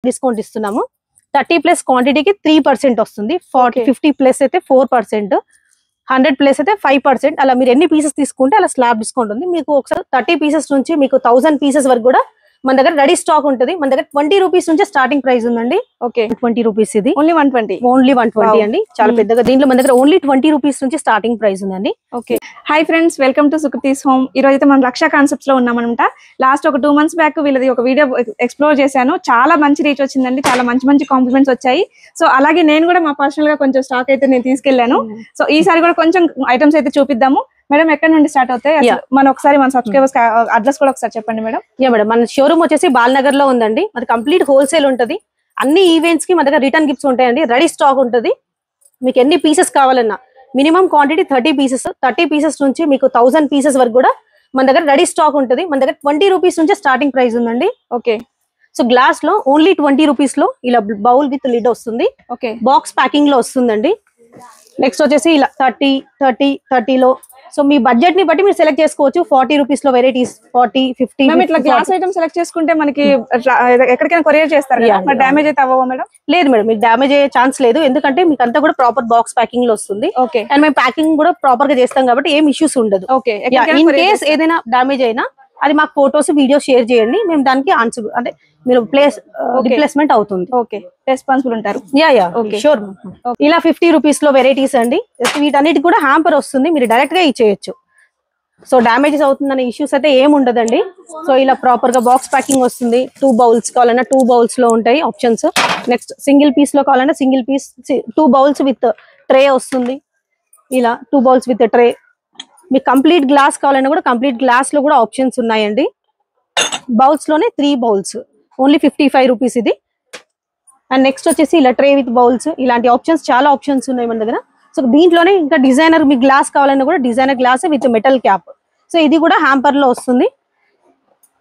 Discount ఇస్తున్నాము. 30+ క్వాంటిటీకి 3% వస్తుంది. 50+ అయితే 4%, 100+ అయితే 5%. అలా మీరు ఎన్ని పీసెస్ తీసుకుంటే అలా స్లాబ్ డిస్కౌంట్ ఉంది. మీకు ఒకసారి 30 పీసెస్ నుంచి మీకు 1000 పీసెస్ వరకు కూడా మన దగ్గర రెడీ స్టాక్ ఉంటుంది. మన దగ్గర 20 రూపీస్ నుంచి స్టార్టింగ్ ప్రైస్ ఉందండి. Okay, 20 rupees. ఇది ఓన్లీ 120. ఓన్లీ 120 అండి. చాలా పెద్దగా. దీంట్లో మన దగ్గర ఓన్లీ 20 రూపీస్ నుంచి స్టార్టింగ్ ప్రైస్ ఉందండి. Okay, hi friends, welcome to Sukriti's home. ఈ రోజు అయితే మనం రక్షా కాన్సెప్ట్స్ లో ఉన్నామన్నమాట. లాస్ట్ ఒక 2 months బ్యాక్ వీళ్ళది ఒక వీడియో ఎక్స్ప్లోర్ చేశాను. చాలా మంచి రీచ్ వచ్చిందండి. చాలా మంచి కాంప్లిమెంట్స్ వచ్చాయి. సో అలాగే నేను కూడా మా పర్సనల్ గా కొంచెం స్టాక్ అయితే నేను తీసుకెళ్లాను. సో ఈసారి కూడా కొంచెం ఐటమ్స్ అయితే చూపిద్దాము. మేడం, ఎక్కడ నుండి స్టార్ట్ అవుతాయి? మన ఒకసారి మన సబ్స్క్రైబర్స్ అడ్రస్ కూడా ఒకసారి చెప్పండి మేడం. మేడం, మన షోరూమ్ వచ్చేసి బాలనగర్ లో ఉందండి. అది కంప్లీట్ హోల్సేల్ ఉంటది. అన్ని ఈవెంట్స్ కి మన దగ్గర రిటర్న్ గిఫ్ట్స్ ఉంటాయండి. రెడీ స్టాక్ ఉంటది. మీకు ఎన్ని పీసెస్ కావాలన్నా మినిమం క్వాంటిటీ 30 పీసెస్. 30 పీసెస్ నుంచి మీకు 1000 పీసెస్ వరకు కూడా మన దగ్గర రెడీ స్టాక్ ఉంటది. మన దగ్గర 20 రూపీస్ నుంచి స్టార్టింగ్ ప్రైస్ ఉందండి. ఓకే, సో గ్లాస్ లో ఓన్లీ 20 రూపీస్ లో ఇలా బౌల్ విత్ లిడ్ వస్తుంది. ఓకే, బాక్స్ ప్యాకింగ్ లో వస్తుందండి. నెక్స్ట్ వచ్చేసి ఇలా 30 లో. సో మీ బడ్జెట్ ని బట్టి మీరు సెలెక్ట్ చేసుకోవచ్చు. 40 రూపీస్ లో వెరైటీస్, 40, 50. ఇట్లా గ్లాస్ ఐటమ్ సెలెక్ట్ చేసుకుంటే మనకి ఎక్కడికైనా కొరియర్ చేస్తారు కదా, డ్యామేజ్ అయితే అవ్వవా మేడం? లేదు మేడం, మీకు డ్యామేజ్ అయ్యే ఛాన్స్ లేదు. ఎందుకంటే మీకు అంతా కూడా ప్రాపర్ బాక్స్ ప్యాకింగ్ లో వస్తుంది. ఓకే, అండ్ మేము ప్యాకింగ్ కూడా ప్రాపర్ గా చేస్తాం కాబట్టి ఏం ఇష్యూస్ ఉండదు. ఓకే, ఇన్ కేస్ ఏదైనా డ్యామేజ్ అయినా అది మాకు ఫోటోస్, వీడియోస్ షేర్ చేయండి. మేము దానికి ఆన్సర్ అంటే మీరు రిప్లేస్మెంట్ అవుతుంది. ఓకే, రెస్పాన్సిబుల్ ఉంటారు. షూర్. ఇలా 50 రూపీస్ లో వెరైటీస్ అండి. వీటన్నిటికి కూడా హ్యాంపర్ వస్తుంది. మీరు డైరెక్ట్ గా ఇచ్చేయచ్చు. సో డ్యామేజెస్ అవుతుందనే ఇష్యూస్ అయితే ఏం ఉండదండి. సో ఇలా ప్రాపర్ గా బాక్స్ ప్యాకింగ్ వస్తుంది. 2 బౌల్స్ కావాలన్నా 2 బౌల్స్ లో ఉంటాయి ఆప్షన్స్. నెక్స్ట్ సింగిల్ పీస్ లో కావాలన్నా single piece, 2 bowls with tray వస్తుంది. ఇలా 2 బౌల్స్ విత్ ట్రే. మీకు కంప్లీట్ గ్లాస్ కావాలన్నా కూడా కంప్లీట్ గ్లాస్ లో కూడా ఆప్షన్స్ ఉన్నాయండి. బౌల్స్ లోనే 3 బౌల్స్, ఓన్లీ 55 రూపీస్ ఇది. అండ్ నెక్స్ట్ వచ్చేసి ఇలా ట్రే విత్ బౌల్స్. ఇలాంటి ఆప్షన్స్, చాలా ఆప్షన్స్ ఉన్నాయి మన దగ్గర. సో దీంట్లోనే ఇంకా డిజైనర్ మీకు గ్లాస్ కావాలన్నా కూడా designer glass with metal cap. So ఇది కూడా హ్యాంపర్ లో వస్తుంది.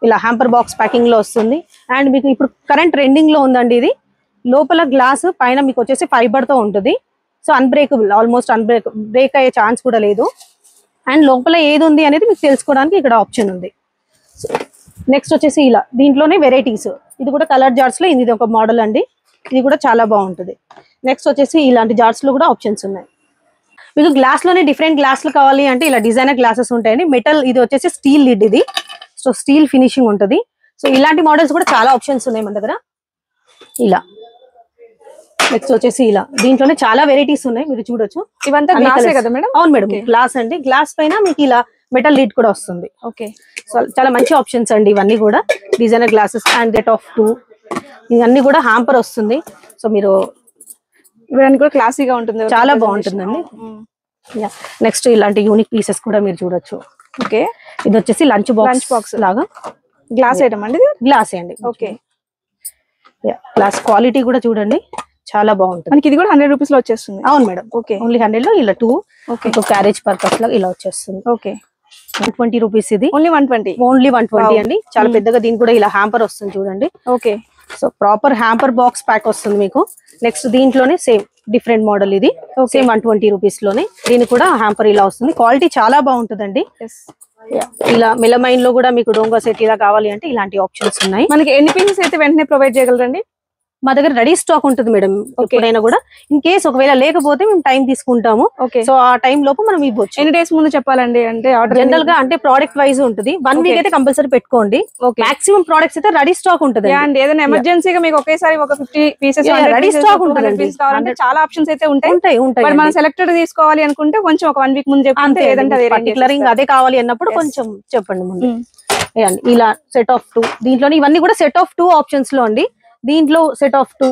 ఇలా హ్యాంపర్ బాక్స్ ప్యాకింగ్ లో వస్తుంది. అండ్ మీకు ఇప్పుడు కరెంట్ ట్రెండింగ్ లో ఉందండి ఇది. లోపల గ్లాస్, పైన మీకు వచ్చేసి ఫైబర్ తో ఉంటుంది. సో అన్బ్రేకబుల్, ఆల్మోస్ట్ బ్రేక్ అయ్యే ఛాన్స్ కూడా లేదు. అండ్ లోపల ఏది ఉంది అనేది మీకు తెలుసుకోవడానికి ఇక్కడ ఆప్షన్ ఉంది. నెక్స్ట్ వచ్చేసి ఇలా దీంట్లోనే వెరైటీస్. ఇది కూడా కలర్ జార్స్ లో ఇది ఒక మోడల్ అండి. ఇది కూడా చాలా బాగుంటుంది. నెక్స్ట్ వచ్చేసి ఇలాంటి జార్స్ లో కూడా ఆప్షన్స్ ఉన్నాయి. మీకు గ్లాస్ లోనే డిఫరెంట్ గ్లాసులు కావాలి అంటే ఇలా డిజైనర్ గ్లాసెస్ ఉంటాయండి. మెటల్, ఇది వచ్చేసి స్టీల్ లిడ్ ఇది. సో స్టీల్ ఫినిషింగ్ ఉంటుంది. సో ఇలాంటి మోడల్స్ కూడా చాలా ఆప్షన్స్ ఉన్నాయి మన దగ్గర. ఇలా నెక్స్ట్ వచ్చేసి ఇలా దీంట్లోనే చాలా వెరైటీస్ ఉన్నాయి, మీరు చూడొచ్చు. ఇవంతా గ్లాసే కదా మేడం? అవును మేడం, గ్లాస్ అండి. గ్లాస్ పైన మీకు ఇలా మెటల్ లిడ్ కూడా వస్తుంది. ఓకే, సో చాలా మంచి ఆప్షన్స్ అండి ఇవన్నీ కూడా. Designer glasses and get off 2 ఇవన్నీ కూడా హ్యాంపర్ వస్తుంది. సో మీరు ఇవన్నీ కూడా క్లాసీగా ఉంటుంది, చాలా బాగుంటుందండి. నెక్స్ట్ ఇలాంటి యూనిక్ పీసెస్ కూడా మీరు చూడొచ్చు. ఓకే, ఇది వచ్చేసి లంచ్ బాక్స్ లాగా గ్లాస్ ఐటమ్ అండి. గ్లాస్ అండి. ఓకే, గ్లాస్ క్వాలిటీ కూడా చూడండి, చాలా బాగుంటుంది. మనకి ఇది కూడా 100 రూపీస్ లో వచ్చేస్తుంది. అవును మేడం. ఓకే, ఓన్లీ 100 లో ఇలా 2 క్యారేజ్ పర్పస్ లో ఇలా వచ్చేస్తుంది. ఓకే, 120 రూపీస్ ఇది. ఓన్లీ 120. ఓన్లీ 120 అండి. చాలా పెద్దగా. దీనికి కూడా ఇలా హ్యాంపర్ వస్తుంది చూడండి. Okay, so proper hamper box pack వస్తుంది మీకు. నెక్స్ట్ దీంట్లోనే సేమ్ డిఫరెంట్ మోడల్ ఇది. సేమ్ 120 రూపీస్ లోనే దీనికి కూడా హ్యాంపర్ ఇలా వస్తుంది. క్వాలిటీ చాలా బాగుంటుందండి. ఇలా మెలమైన్ లో కూడా మీకు డోంగా సెట్ ఇలా కావాలి అంటే ఇలాంటి ఆప్షన్స్ ఉన్నాయి. మనకి ఎన్ని పీసెస్ అయితే వెంటనే ప్రొవైడ్ చేయగలరండి? మా దగ్గర రెడీ స్టాక్ ఉంటుంది మేడం. ఎప్పుడైనా కూడా ఇన్ కేస్ ఒకవేళ లేకపోతే మేము టైం తీసుకుంటాము. సో ఆ టైం లోపు మనం ఇవ్వచ్చు. ఎన్ని డేస్ ముందు చెప్పాలండి? అంటే జనరల్ గా అంటే ప్రోడక్ట్ వైజ్ ఉంటుంది. 1 వీక్ అయితే కంపల్సరీ పెట్టుకోండి. మాక్సిమం ప్రొడక్ట్స్ అయితే రెడీ స్టాక్ ఉంటుంది. అండ్ ఏదైనా ఎమర్జెన్సీగా మీకు ఒకేసారి ఒక 50 పీసెస్ రెడీ స్టాక్ ఉంటుంది. కావాలంటే చాలా ఆప్షన్స్ అయితే ఉంటాయి. మనం సెలెక్టెడ్ తీసుకోవాలి అనుకుంటే కొంచెం ఒక 1 వీక్ ముందు చెప్తే ఏదంటే పర్టికులర్ అదే కావాలి అన్నప్పుడు కొంచెం చెప్పండి ముందు. ఇలా సెట్ ఆఫ్ 2 దీంట్లోనే ఇవన్నీ కూడా సెట్ ఆఫ్ 2 ఆప్షన్స్ లో అండి. దీంట్లో సెట్ ఆఫ్ 2,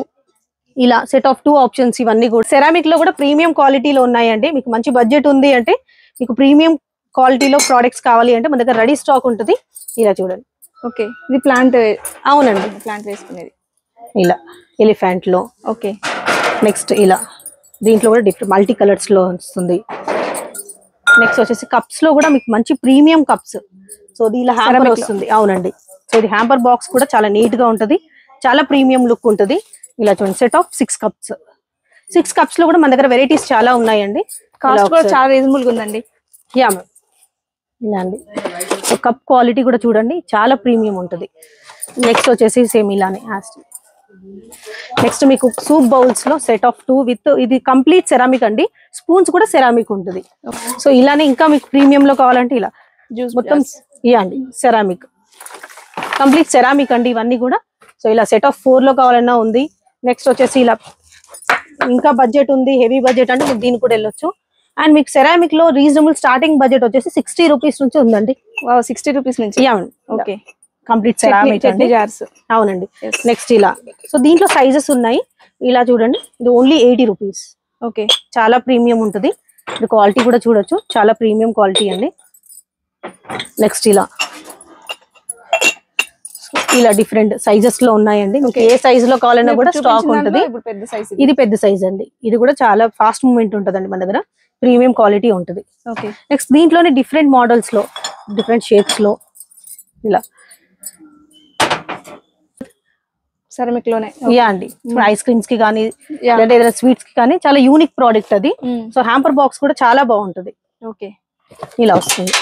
ఇలా సెట్ ఆఫ్ 2 ఆప్షన్స్. ఇవన్నీ కూడా సెరామిక్ లో కూడా ప్రీమియం క్వాలిటీలో ఉన్నాయండి. మీకు మంచి బడ్జెట్ ఉంది అంటే, మీకు ప్రీమియం క్వాలిటీలో ప్రోడక్ట్స్ కావాలి అంటే మన దగ్గర రెడీ స్టాక్ ఉంటుంది. ఇలా చూడండి. ఓకే, ఇది ప్లాంట్. అవునండి, ప్లాంట్ వేసుకునేది. ఇలా ఎలిఫెంట్ లో. ఓకే, నెక్స్ట్ ఇలా దీంట్లో కూడా డిఫరెంట్ మల్టీ కలర్స్ లో వస్తుంది. నెక్స్ట్ వచ్చేసి కప్స్ లో కూడా మీకు మంచి ప్రీమియం కప్స్. సో ఇది ఇలా హ్యాంపర్ వస్తుంది. అవునండి. సో ఇది హ్యాంపర్ బాక్స్ కూడా చాలా నీట్ గా ఉంటది. చాలా ప్రీమియం లుక్ ఉంటుంది. ఇలా చూడండి, సెట్ ఆఫ్ 6 కప్స్. 6 కప్స్ లో కూడా మన దగ్గర వెరైటీస్ చాలా ఉన్నాయండి. కాస్ట్ కూడా చాలా రీజనబుల్ గా ఉందండి. యా మ్యామ్, ఇలా అండి. కప్ క్వాలిటీ కూడా చూడండి, చాలా ప్రీమియం ఉంటుంది. నెక్స్ట్ వచ్చేసి సేమ్ ఇలానే నెక్స్ట్ మీకు సూప్ బౌల్స్ లో సెట్ ఆఫ్ 2 విత్ ఇది కంప్లీట్ సెరామిక్ అండి. స్పూన్స్ కూడా సెరామిక్ ఉంటుంది. సో ఇలానే ఇంకా మీకు ప్రీమియం లో కావాలంటే ఇలా మొత్తం ఇవ్వండి సెరామిక్, కంప్లీట్ సెరామిక్ అండి ఇవన్నీ కూడా. సో ఇలా సెట్ ఆఫ్ 4 లో కావాలన్నా ఉంది. నెక్స్ట్ వచ్చేసి ఇలా ఇంకా బడ్జెట్ ఉంది, హెవీ బడ్జెట్ అంటే మీరు దీనికి కూడా వెళ్ళొచ్చు. అండ్ మీకు సెరామిక్ లో రీజనబుల్ స్టార్టింగ్ బడ్జెట్ వచ్చేసి 60 రూపీస్ నుంచి ఉందండి. 60 రూపీస్ నుంచి. Okay, complete ceramic jars. అవునండి. నెక్స్ట్ ఇలా, సో దీంట్లో సైజెస్ ఉన్నాయి. ఇలా చూడండి, ఇది ఓన్లీ 80 రూపీస్. ఓకే, చాలా ప్రీమియం ఉంటుంది. ఇది క్వాలిటీ కూడా చూడొచ్చు, చాలా ప్రీమియం క్వాలిటీ అండి. నెక్స్ట్ ఇలా ఇలా డిఫరెంట్ సైజెస్ లో ఉన్నాయండి. మీకు ఏ సైజ్ లో కావాలన్నా కూడా స్టాక్ ఉంటుంది. ఇది పెద్ద సైజ్ అండి. ఇది కూడా చాలా ఫాస్ట్ మూవ్మెంట్ ఉంటుందండి మన దగ్గర, ప్రీమియం క్వాలిటీ ఉంటుంది. ఓకే, నెక్స్ట్ దీంట్లోనే డిఫరెంట్ మోడల్స్ లో డిఫరెంట్ షేప్స్ లో ఇలా సెరామిక్ లోనే అండి. ఐస్ క్రీమ్స్ కి కానీ లేదా ఏదైనా స్వీట్స్ కి కానీ చాలా యూనిక్ ప్రోడక్ట్ అది. సో హ్యాంపర్ బాక్స్ కూడా చాలా బాగుంటుంది. ఓకే, ఇలా వస్తుంది.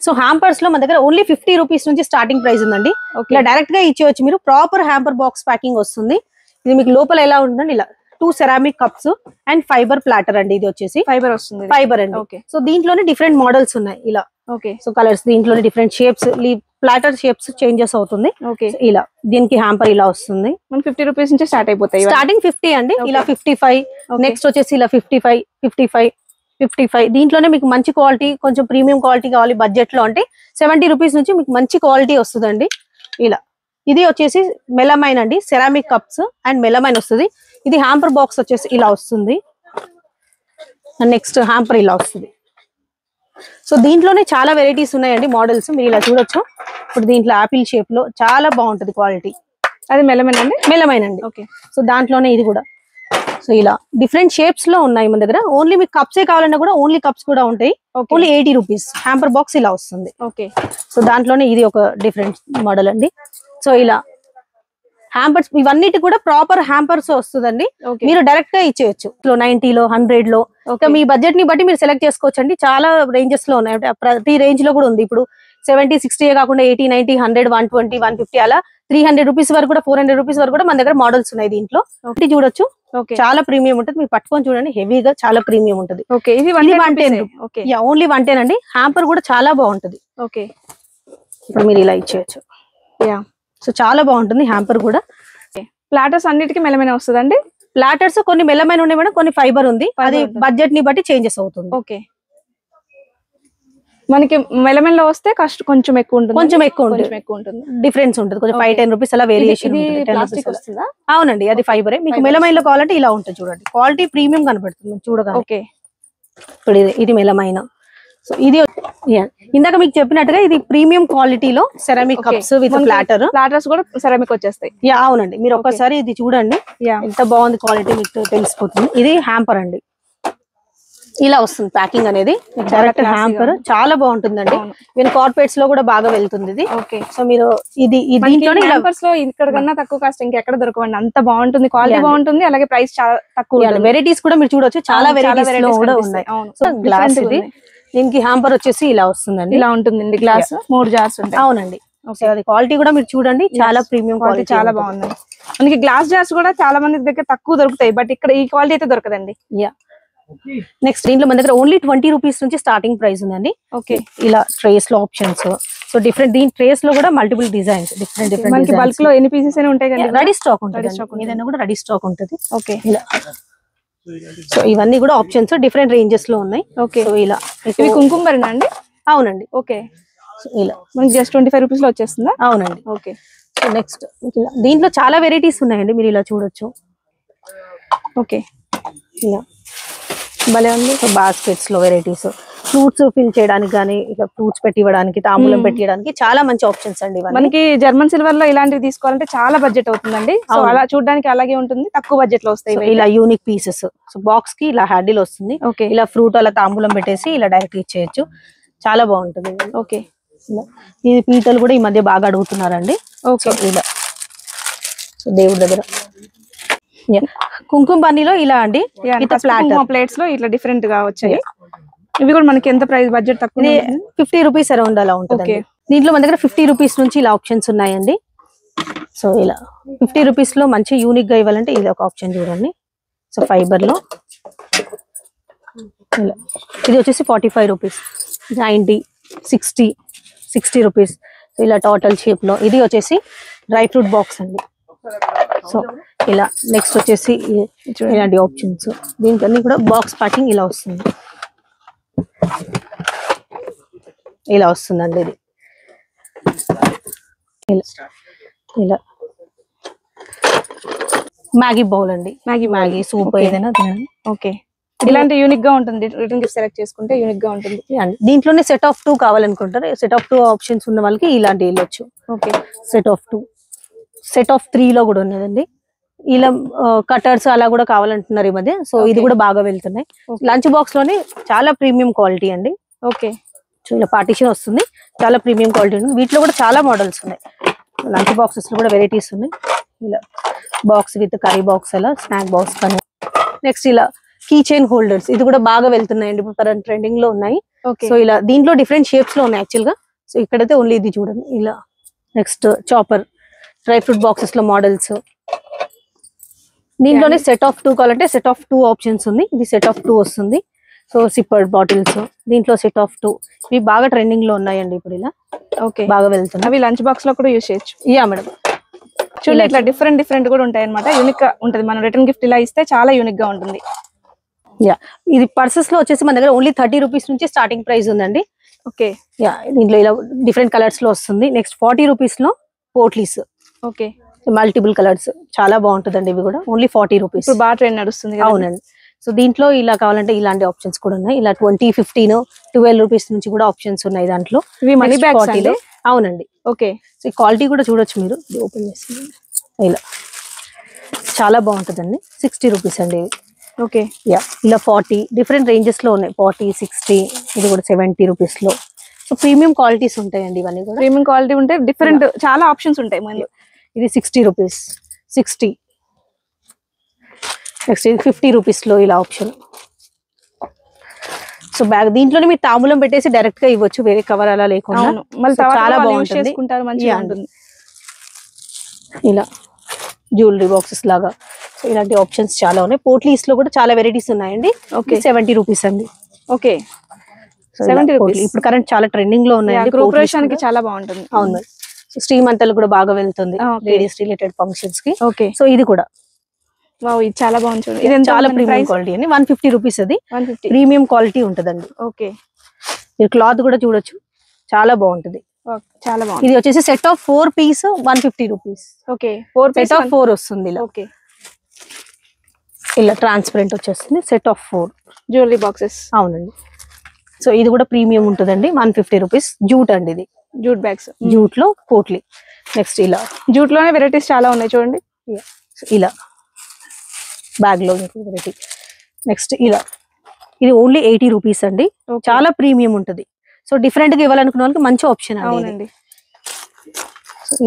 సో హ్యాంపర్స్ లో మన దగ్గర ఓన్లీ 50 రూపీస్ నుంచి స్టార్టింగ్ ప్రైస్ ఉందండి. ఇలా డైరెక్ట్ గా ఇచ్చేయచ్చు మీరు. ప్రాపర్ హ్యాంపర్ బాక్స్ ప్యాకింగ్ వస్తుంది. ఇది మీకు లోపల ఎలా ఉంటుందండి, ఇలా 2 ceramic cups and fibre platter అండి. ఇది వచ్చేసి ఫైబర్ వస్తుంది, ఫైబర్ అండి. సో దీంట్లోనే డిఫరెంట్ మోడల్స్ ఉన్నాయి ఇలా. ఓకే, సో కలర్స్ దీంట్లోనే different shapes, platter shapes changes అవుతుంది. ఓకే, ఇలా దీనికి హ్యాంపర్ ఇలా వస్తుంది. 50 రూపీస్ నుంచి స్టార్ట్ అయిపోతాయి. స్టార్టింగ్ 50 అండి. ఇలా 55, నెక్స్ట్ వచ్చేసి ఇలా 55, 55, 55. దీంట్లోనే మీకు మంచి క్వాలిటీ, కొంచెం ప్రీమియం క్వాలిటీ కావాలి బడ్జెట్ లో అంటే 70 రూపీస్ నుంచి మీకు మంచి క్వాలిటీ వస్తుందండి. ఇలా ఇది వచ్చేసి మెలమైన్ అండి, సెరామిక్ కప్స్ అండ్ మెలమైన్ వస్తుంది. ఇది హ్యాంపర్ బాక్స్ వచ్చేసి ఇలా వస్తుంది. నెక్స్ట్ హ్యాంపర్ ఇలా వస్తుంది. సో దీంట్లోనే చాలా వెరైటీస్ ఉన్నాయండి, మోడల్స్ మీరు ఇలా చూడొచ్చు. ఇప్పుడు దీంట్లో యాపిల్ షేప్ లో చాలా బాగుంటుంది క్వాలిటీ. అది మెలమైన్ అండి, మెలమైన్ అండి. ఓకే, సో దాంట్లోనే ఇది కూడా. సో ఇలా డిఫరెంట్ షేప్స్ లో ఉన్నాయి మన దగ్గర. ఓన్లీ మీకు కప్సే కావాలన్నా కూడా ఓన్లీ కప్స్ కూడా ఉంటాయి. ఓన్లీ 80 రూపీస్ హ్యాంపర్ బాక్స్ ఇలా వస్తుంది. ఓకే, సో దాంట్లోనే ఇది ఒక డిఫరెంట్ మోడల్ అండి. సో ఇలా హ్యాంపర్స్ ఇవన్నిటి కూడా ప్రాపర్ హ్యాంపర్స్ వస్తుందండి. మీరు డైరెక్ట్ గా ఇచ్చేయచ్చు. 90 లో 100 లో మీ బడ్జెట్ ని బట్టి మీరు సెలెక్ట్ చేసుకోవచ్చు అండి. చాలా రేంజెస్ లో ఉన్నాయి, ప్రతి రేంజ్ లో కూడా ఉంది. ఇప్పుడు 70, 60 కాకుండా 80, 90, 100, 120, 150 అలా 300 రూపీస్ వరకు కూడా 400 రూపీస్ వరకు కూడా మన దగ్గర మోడల్స్ ఉన్నాయి. దీంట్లో చూడొచ్చు, చాలా ప్రీమియం ఉంటుంది. మీరు పట్టుకొని చూడండి, హెవీగా చాలా ప్రీమియం ఉంటుంది. ఓన్లీ 110 అండి. హ్యాంపర్ కూడా చాలా బాగుంటుంది. ఓకే, ఇప్పుడు మీరు ఇలా ఇచ్చేయచ్చు. సో చాలా బాగుంటుంది హ్యాంపర్ కూడా. ప్లాటర్స్ అన్నిటికీ మెలమైన్ వస్తుందండి. ప్లాటర్స్ కొన్ని మెలమైన్ ఉన్నాయి మేడం, కొన్ని ఫైబర్ ఉంది. అది బడ్జెట్ ని బట్టి చేంజెస్ అవుతుంది. ఓకే, మనకి మెలమైన్ లో వస్తే కాస్ట్ కొంచెం ఎక్కువ ఉంటుంది, కొంచెం ఎక్కువ ఉంటుంది, డిఫరెన్స్ ఉంటుంది. కొంచెం 5-10 రూపీస్ అలా వేరియేషన్. అవునండి, అది ఫైబరే. మీకు మెలమైన్ లో కావాలంటే ఇలా ఉంటుంది చూడండి, క్వాలిటీ ప్రీమియం కనబడుతుంది చూడగా. ఓకే, ఇప్పుడు ఇది మెలమైన్. సో ఇది ఇందాక మీకు చెప్పినట్టుగా ఇది ప్రీమియం క్వాలిటీలో సెరామిక్ కప్స్ విత్ ప్లాటర్స్ కూడా సెరామిక్ వచ్చేస్తాయి. అవునండి, మీరు ఒక్కసారి ఇది చూడండి, ఎంత బాగుంది క్వాలిటీ మీకు తెలిసిపోతుంది. ఇది హ్యాంపర్ అండి, ఇలా వస్తుంది ప్యాకింగ్ అనేది. డైరెక్ట్ హ్యాంపర్ చాలా బాగుంటుందండి. మీరు కార్పొరేట్స్ లో కూడా బాగా వెళ్తుంది ఇది. ఓకే, సో మీరు ఇది దీంట్లోనే హ్యాంపర్స్ లో ఇక్కడ కన్నా తక్కువ కాస్ట్ ఇంకెక్కడ దొరకవండి. అంత బాగుంటుంది, క్వాలిటీ బాగుంటుంది, అలాగే ప్రైస్ చాలా తక్కువ. వెరైటీస్ కూడా మీరు చూడొచ్చు, చాలా వెరైటీస్ లో కూడా ఉన్నాయి. సో గ్లాస్ ఇది, దీనికి హ్యాంపర్ వచ్చేసి ఇలా వస్తుందండి. ఇలా ఉంటుందండి గ్లాస్, 3 జార్స్ ఉంటాయి. అవునండి, అది క్వాలిటీ కూడా మీరు చూడండి, చాలా ప్రీమియం క్వాలిటీ, చాలా బాగుంది. మనకి గ్లాస్ జార్స్ కూడా చాలా మంది దగ్గర తక్కువ దొరుకుతాయి, బట్ ఇక్కడ ఈ క్వాలిటీ అయితే దొరకదండి. నెక్స్ట్ దీంట్లో మన దగ్గర ఓన్లీ 20 రూపీస్ నుంచి స్టార్టింగ్ ప్రైస్ ఉందండి. ఓకే, ఇలా ట్రేస్ లో ఆప్షన్స్. సో డిఫరెంట్ దీని ట్రేస్ లో కూడా మల్టిపుల్ డిజైన్స్, డిఫరెంట్ బల్క్ లో ఎన్ని పీసెస్ అయినా ఉంటాయి కదా, రెడీ స్టాక్ ఉంటుంది. ఏదైనా కూడా రెడీ స్టాక్ ఉంటుంది. ఓకే, ఇలా సో ఇవన్నీ కూడా ఆప్షన్స్ డిఫరెంట్ రేంజెస్ లో ఉన్నాయి. ఓకే, సో ఇలా ఇవి కుంకుమరేనా అండి? అవునండి. ఓకే, ఇలా మనకి జస్ట్ 25 రూపీస్ లో వచ్చేస్తుందా? అవునండి. ఓకే, సో నెక్స్ట్ దీంట్లో చాలా వెరైటీస్ ఉన్నాయండి, మీరు ఇలా చూడొచ్చు. ఓకే, ఇలా భలే ఉంది. సో బాస్కెట్స్ లో వెరైటీస్, ఫ్రూట్స్ ఫిల్ చేయడానికి కానీ, ఇట్లా ఫ్రూట్స్ పెట్టి ఇవ్వడానికి, తాంబూలం పెట్టి ఇవ్వడానికి చాలా మంచి ఆప్షన్స్ అండి. మనకి జర్మన్ సిల్వర్ లో ఇలాంటివి తీసుకోవాలంటే చాలా బడ్జెట్ అవుతుందండి. సో అలా చూడడానికి అలాగే ఉంటుంది, తక్కువ బడ్జెట్ లో వస్తాయి. ఇలా యూనిక్ పీసెస్. సో బాక్స్ కి ఇలా హ్యాండిల్ వస్తుంది. ఓకే, ఇలా ఫ్రూట్ అలా తాంబూలం పెట్టేసి ఇలా డైరెక్ట్ ఇచ్చేయచ్చు, చాలా బాగుంటుంది. ఓకే, ఈ పీటలు కూడా ఈ మధ్య బాగా అడుగుతున్నారండి. ఓకే, ఇలా సో దేవుడి దగ్గర కుంకుమ బన్నీలో ఇలా అండి, ప్లేట్స్ లో ఇట్లా డిఫరెంట్ గా వచ్చాయి. ఇవి కూడా మనకి ఎంత ప్రైస్ బడ్జెట్ తక్కువ? 50 రూపీస్ అరౌండ్ అలా ఉంటుంది. దీంట్లో మన దగ్గర 50 రూపీస్ నుంచి ఇలా ఆప్షన్స్ ఉన్నాయండి. సో ఇలా 50 రూపీస్ లో మంచి యూనిక్ గా ఇవ్వాలంటే ఇది ఒక ఆప్షన్ చూడండి. సో ఫైబర్ లో ఇలా ఇది వచ్చేసి 45 రూపీస్, 90, 60 రూపీస్. సో ఇలా టోటల్ షేప్ లో ఇది వచ్చేసి డ్రై ఫ్రూట్ బాక్స్ అండి. సో ఇలా నెక్స్ట్ వచ్చేసి ఇలాంటి ఆప్షన్స్, దీనికన్నీ కూడా బాక్స్ ప్యాకింగ్ ఇలా వస్తుంది. ఇలా వస్తుందండి ఇది. ఇలా మ్యాగీ బౌల్ అండి, మ్యాగీ సూప్ ఏదైనా తినండి. ఓకే, ఇలాంటి యూనిక్ గా ఉంటుంది. రిటర్న్ గిఫ్ట్ సెలెక్ట్ చేసుకుంటే యూనిక్ గా ఉంటుంది. దీంట్లోనే సెట్ ఆఫ్ 2 కావాలనుకుంటారు. సెట్ ఆఫ్ 2 ఆప్షన్స్ ఉన్న వాళ్ళకి ఇలాంటి వెళ్ళొచ్చు. Okay, set of 2, set of 3 లో కూడా ఉన్నదండి. ఇలా కటర్స్ అలా కూడా కావాలంటున్నారు ఈ మధ్య. సో ఇది కూడా బాగా వెళ్తున్నాయి. లంచ్ బాక్స్ లోనే చాలా ప్రీమియం క్వాలిటీ అండి. ఓకే, సో ఇలా పార్టీషన్ వస్తుంది, చాలా ప్రీమియం క్వాలిటీ ఉంది. వీటిలో కూడా చాలా మోడల్స్ ఉన్నాయి. లంచ్ బాక్సెస్ లో కూడా వెరైటీస్ ఉన్నాయి. ఇలా బాక్స్ విత్ కర్రీ బాక్స్, అలా స్నాక్ బాక్స్ కానీ. నెక్స్ట్ ఇలా కీ చైన్ హోల్డర్స్, ఇది కూడా బాగా వెళ్తున్నాయండి, ఇప్పుడు కరెంట్ ట్రెండింగ్ లో ఉన్నాయి. సో ఇలా దీంట్లో డిఫరెంట్ షేప్స్ లో ఉన్నాయి యాక్చువల్ గా. సో ఇక్కడైతే ఓన్లీ ఇది చూడండి ఇలా. Next chopper, dry fruit boxes లో మోడల్స్. దీంట్లోనే సెట్ ఆఫ్ 2 కావాలంటే సెట్ ఆఫ్ 2 ఆప్షన్స్ ఉంది. ఇది సెట్ ఆఫ్ 2 వస్తుంది. సో సిప్పర్ బాటిల్స్, దీంట్లో సెట్ ఆఫ్ 2. ఇవి బాగా ట్రెండింగ్ లో ఉన్నాయండి ఇప్పుడు. ఇలా ఓకే, బాగా వెళ్తున్నాయి. అవి లంచ్ బాక్స్ లో కూడా యూజ్ చేయొచ్చు. యా మేడం, చూడండి ఇట్లా డిఫరెంట్ కూడా ఉంటాయి అనమాట. యూనిక్ గా ఉంటుంది. మనం రిటర్న్ గిఫ్ట్ ఇలా ఇస్తే చాలా యూనిక్ గా ఉంటుంది. యా ఇది పర్సెస్ లో వచ్చేసి మన దగ్గర ఓన్లీ 30 రూపీస్ నుంచి స్టార్టింగ్ ప్రైస్ ఉందండి. ఓకే, యా దీంట్లో ఇలా డిఫరెంట్ కలర్స్ లో వస్తుంది. నెక్స్ట్ 40 రూపీస్ లో పోట్లీస్, ఓకే, మల్టిపుల్ కలర్స్, చాలా బాగుంటుందండి. ఇవి కూడా ఓన్లీ 40 రూపీస్. ఇప్పుడు బాగా ట్రెండ్ నడుస్తుంది. అవునండి. సో దీంట్లో ఇలా కావాలంటే ఇలాంటి ఆప్షన్స్ కూడా ఉన్నాయి. ఇలా 20, 15, 12 రూపీస్ నుంచి కూడా ఆప్షన్స్ ఉన్నాయి దాంట్లో. ఇవి మనీ బ్యాగ్స్ అండి. అవునండి. ఓకే, సో ఈ క్వాలిటీ కూడా చూడొచ్చు మీరు. ఓపెన్ చేసి ఇలా చాలా బాగుంటుందండి. 60 రూపీస్ అండి ఇవి. ఓకే, యా ఇలా 40 డిఫరెంట్ రేంజెస్ లో ఉన్నాయి. 40, 60, ఇది కూడా 70 రూపీస్ లో. సో ప్రీమియం క్వాలిటీస్ ఉంటాయండి ఇవన్నీ కూడా. ప్రీమియం క్వాలిటీ ఉంటే డిఫరెంట్ చాలా ఆప్షన్స్ ఉంటాయి మనకి. ఇది 60 రూపీస్, 60. నెక్స్ట్ ఇది 50 రూపీస్ లో ఇలా ఆప్షన్. సో బ్యాగ్ దీంట్లోనే మీరు తాంబూలం పెట్టేసి డైరెక్ట్ గా ఇవ్వచ్చు, వేరే కవర్ అలా లేకుండా. చాలా బాగుంటుంది. ఇలా జ్యువెలరీ బాక్సెస్ లాగా. సో ఇలాంటి ఆప్షన్స్ చాలా ఉన్నాయి. పోట్లీస్ లో కూడా చాలా వెరైటీస్ ఉన్నాయండి. ఓకే, 70 రూపీస్ అండి. ఓకే, 70 రూపీస్ ఇప్పుడు కరెంట్ చాలా ట్రెండింగ్ లో ఉన్నాయండి. గ్రూపరేషన్ కి చాలా బాగుంటుంది. అవును, శ్రీమంతాలు కూడా బాగా వెళ్తుంది లేడీస్ రిలేటెడ్ ఫంక్షన్స్ కి. ఓకే, సో ఇది కూడా వావ్, ఇది చాలా బాగుంది చూడండి. ఇది చాలా ప్రీమియం క్వాలిటీ అండి. 150 రూపీస్. అది 150 ప్రీమియం క్వాలిటీ ఉంటదండి. ఓకే, మీరు క్లాత్ కూడా చూడొచ్చు, చాలా బాగుంటుంది. చాలా బాగుంది. ఇది వచ్చేసి set of 4 piece 150 rupees. Okay, 4 set of 4 వస్తుంది ఇలా. ఓకే, ఇలా ట్రాన్స్పరెంట్ వచ్చేస్తుంది. Set of 4 jewellery boxes. అవునండి. సో ఇది కూడా ప్రీమియం ఉంటుందండి. 150 రూపీస్. జూట్ అండి ఇది, జూట్ బ్యాగ్స్. జూట్ లో పోట్లీ. నెక్స్ట్ ఇలా జూట్ లోనే వెరైటీస్ చాలా ఉన్నాయి చూడండి. ఇలా బ్యాగ్ లో వెరైటీ. నెక్స్ట్ ఇలా ఇది ఓన్లీ 80 రూపీస్ అండి. చాలా ప్రీమియం ఉంటుంది. సో డిఫరెంట్ గా ఇవ్వాలనుకున్న వాళ్ళకి మంచి ఆప్షన్. అవునండి.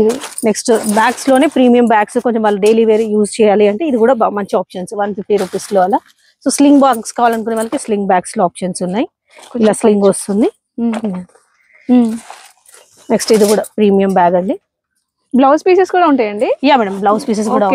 ఇది నెక్స్ట్ బ్యాగ్స్ లోనే ప్రీమియం బ్యాగ్స్, కొంచెం వాళ్ళు డైలీ వేర్ యూజ్ చేయాలి అంటే ఇది కూడా మంచి ఆప్షన్స్. 150 రూపీస్ లో అలా. సో స్లింగ్ బాక్స్ కావాలనుకునే వాళ్ళకి స్లింగ్ బ్యాగ్స్ లో ఆప్షన్స్ ఉన్నాయి. ఇలా స్లింగ్ వస్తుంది. నెక్స్ట్ ఇది కూడా ప్రీమియం బ్యాగ్ అండి. బ్లౌజ్ పీసెస్ కూడా ఉంటాయండి. యా మేడం, బ్లౌజ్ పీసెస్ కూడా.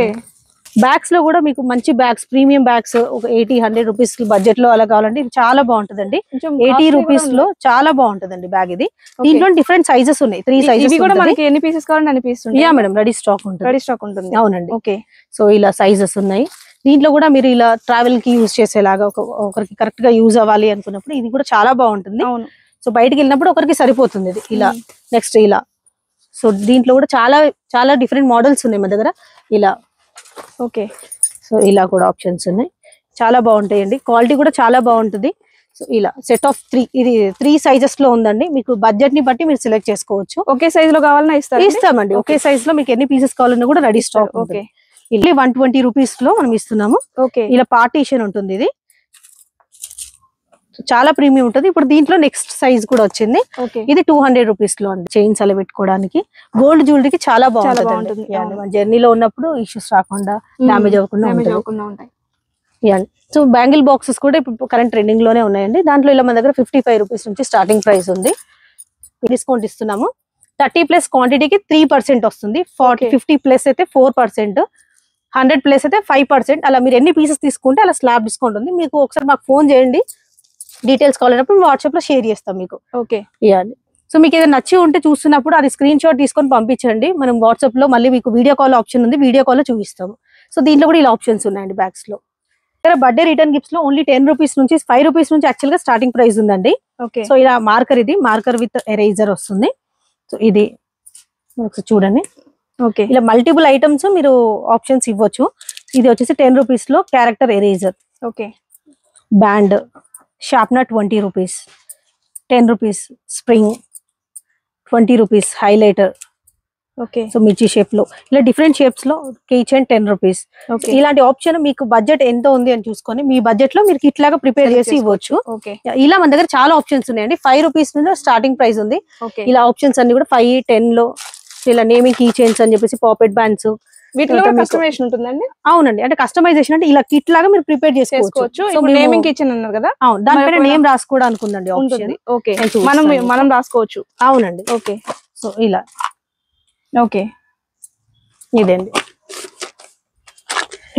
బ్యాగ్స్ లో కూడా మీకు మంచి బ్యాగ్స్, ప్రీమియం బ్యాగ్స్ ఒక 80-100 రూపీస్ బడ్జెట్ లో అలా కావాలంటే ఇది చాలా బాగుంటుందండి. 80 రూపీస్ లో చాలా బాగుంటుందండి బ్యాగ్ ఇది. దీంట్లో డిఫరెంట్ సైజెస్ ఉన్నాయి. 3 సైజెస్. ఇవి కూడా మనకి ఎన్ని పీసెస్ కావాలంటే అన్ని పీసెస్ ఉంటాయి. యా మేడం, రెడీ స్టాక్ ఉంటుంది. రెడీ స్టాక్ ఉంటుంది. అవునండి. ఓకే, సో ఇలా సైజెస్ ఉన్నాయి. దీంట్లో కూడా మీరు ఇలా ట్రావెల్ కి యూజ్ చేసేలాగా ఒకరికి కరెక్ట్ గా యూజ్ అవ్వాలి అనుకున్నప్పుడు ఇది కూడా చాలా బాగుంటుంది. అవును. సో బయటకి వెళ్ళినప్పుడు ఒకరికి సరిపోతుంది ఇది ఇలా. నెక్స్ట్ ఇలా. సో దీంట్లో కూడా చాలా చాలా డిఫరెంట్ మోడల్స్ ఉన్నాయి మా దగ్గర ఇలా. ఓకే, సో ఇలా కూడా ఆప్షన్స్ ఉన్నాయి. చాలా బాగుంటాయండి. క్వాలిటీ కూడా చాలా బాగుంటుంది. సో ఇలా సెట్ ఆఫ్ 3, ఇది 3 సైజెస్ లో ఉందండి. మీకు బడ్జెట్ ని బట్టి మీరు సెలెక్ట్ చేసుకోవచ్చు. ఒకే సైజ్ లో కావాలన్నా ఇస్తామండి. ఒకే సైజ్ లో మీకు ఎన్ని పీసెస్ కావాలన్నా కూడా రెడీ స్టాక్. ఓకే, ఇలా 120 రూపీస్ లో మనం ఇస్తున్నాము. ఓకే, ఇలా పార్టీషన్ ఉంటుంది. ఇది చాలా ప్రీమియం ఉంటుంది. ఇప్పుడు దీంట్లో నెక్స్ట్ సైజ్ కూడా వచ్చింది. ఇది 200 రూపీస్ లో అండి. చైన్స్ అలా పెట్టుకోవడానికి, గోల్డ్ జ్యువెలరీకి చాలా బాగుంటుంది. జర్నీలో ఉన్నప్పుడు ఇష్యూస్ రాకుండా, డామేజ్ అవ్వకుండా ఉంటాయి. సో బ్యాంగిల్ బాక్సెస్ కూడా ఇప్పుడు కరెంట్ ట్రెండింగ్ లోనే ఉన్నాయండి. దాంట్లో ఇలా మన దగ్గర 55 రూపీస్ నుంచి స్టార్టింగ్ ప్రైస్ ఉంది. డిస్కౌంట్ ఇస్తున్నాము. 30+ క్వాంటిటీకి 3% వస్తుంది. 50+ అయితే 4%, 100+ అయితే 5%. అలా మీరు ఎన్ని పీసెస్ తీసుకుంటే అలా స్లాబ్ డిస్కౌంట్ ఉంది. మీకు ఒకసారి మాకు ఫోన్ చేయండి, డీటెయిల్స్ కావాలన్నప్పుడు వాట్సాప్ లో షేర్ చేస్తాం మీకు. ఓకే ఇవ్వండి. సో మీకు ఏదైనా నచ్చి ఉంటే చూస్తున్నప్పుడు అది స్క్రీన్ షాట్ తీసుకొని పంపించండి. మనం వాట్సాప్ లో మళ్ళీ మీకు వీడియో కాల్ ఆప్షన్ ఉంది, వీడియో కాల్ లో చూపిస్తాము. సో దీంట్లో కూడా ఇలా ఆప్షన్స్ ఉన్నాయండి బ్యాగ్స్ లో. బర్త్డే రిటర్న్ గిఫ్ట్స్ లో ఓన్లీ 10 రూపీస్ నుంచి 5 రూపీస్ నుంచి యాక్చువల్ గా స్టార్టింగ్ ప్రైస్ ఉందండి. ఓకే సో ఇలా మార్కర్, ఇది మార్కర్ విత్ ఎరేజర్ వస్తుంది. సో ఇది చూడండి. ఓకే ఇలా మల్టిపుల్ ఐటమ్స్ మీరు ఆప్షన్స్ ఇవ్వచ్చు. ఇది వచ్చేసి 10 రూపీస్ లో character eraser, okay band, sharpener 20 rupees, 10 rupees spring, 20 rupees highlighter. Okay so మిర్చి షేప్ లో ఇలా డిఫరెంట్ షేప్స్ లో కీ చైన్ 10 రూపీస్. ఓకే ఇలాంటి ఆప్షన్ మీకు బడ్జెట్ ఎంత ఉంది అని చూసుకొని మీ బడ్జెట్ లో మీరు కిట్ లాగా ప్రిపేర్ చేసి ఇవ్వచ్చు. ఓకే ఇలా మన దగ్గర చాలా ఆప్షన్స్ ఉన్నాయండి. 5 రూపీస్ నుంచి స్టార్టింగ్ ప్రైస్ ఉంది. ఓకే ఇలా ఆప్షన్స్ అన్ని కూడా 5, 10 లో ఇలా నేమింగ్ కీ చైన్స్ అని చెప్పేసి, పాకెట్ బ్యాండ్స్. వీటిలో కస్టమైజేషన్ ఉంటుందండి? అవునండి, అంటే కస్టమైజేషన్ అంటే ఇలా కిట్ లాగా మీరు ప్రిపేర్ చేసుకోవచ్చు. నేమింగ్ కిచెన్ అన్నారు కదా, అవును, దానిపైన నేమ్ రాసుకోవడానికి ఉందండి ఆప్షన్. ఓకే మనం రాసుకోవచ్చు. అవునండి. ఓకే సో ఇలా ఓకే ఇదండి,